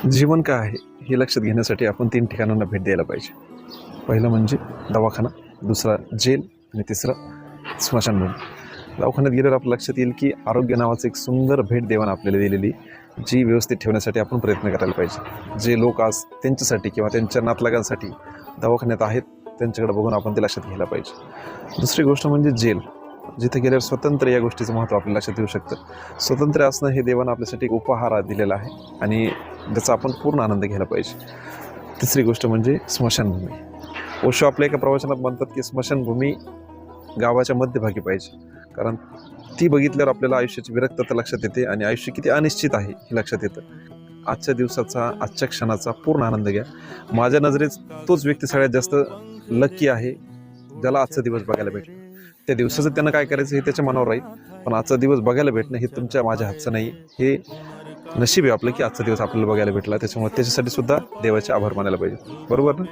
जीवन काय आहे हे लक्षात घेण्यासाठी आपण 3 ठिकाणांना भेट द्यायला पाहिजे. पहिलं म्हणजे दवाखाना, दुसरा जेल आणि तिसरं स्मशानभूमी. दवाखान्यात गेल्यावर आपल्या लक्षात येईल की आरोग्य नावाचं एक सुंदर भेट देवानं आपल्याला दिलेली, जी व्यवस्थित ठेवण्यासाठी आपण प्रयत्न करायला पाहिजे. जे लोक आज त्यांच्यासाठी किंवा त्यांच्या नातलगांसाठी दवाखान्यात आहेत, त्यांच्याकडे बघून आपण ते लक्षात घ्यायला पाहिजे. दुसरी गोष्ट म्हणजे जेल, जिथे गेल्यावर स्वतंत्र या गोष्टीचं महत्त्व आपल्या लक्षात येऊ शकतं. स्वतंत्र असणं हे देवानं आपल्यासाठी एक उपहार दिलेला आहे आणि त्याचा आपण पूर्ण आनंद घ्यायला पाहिजे. तिसरी गोष्ट म्हणजे स्मशानभूमी. ओशो आपल्या एका प्रवचनात म्हणतात की स्मशानभूमी गावाच्या मध्यभागी पाहिजे, कारण ती बघितल्यावर आपल्याला आयुष्याची विरक्तता लक्षात येते आणि आयुष्य किती अनिश्चित आहे हे लक्षात येतं. आजच्या दिवसाचा, आजच्या क्षणाचा पूर्ण आनंद घ्या. माझ्या नजरेत तोच व्यक्ती सगळ्यात जास्त लकी आहे ज्याला आजचा दिवस बघायला भेटला. त्या दिवसाचं त्यांना काय करायचं हे त्याच्या मनावर राहील, पण आजचा दिवस बघायला भेटणं हे तुमच्या माझ्या हातचं नाही. हे नशीब आहे आपलं की आजचा दिवस आपल्याला बघायला भेटला. त्याच्यामुळे त्याच्यासाठी सुद्धा देवाचे आभार मानायला पाहिजे. बरोबर ना?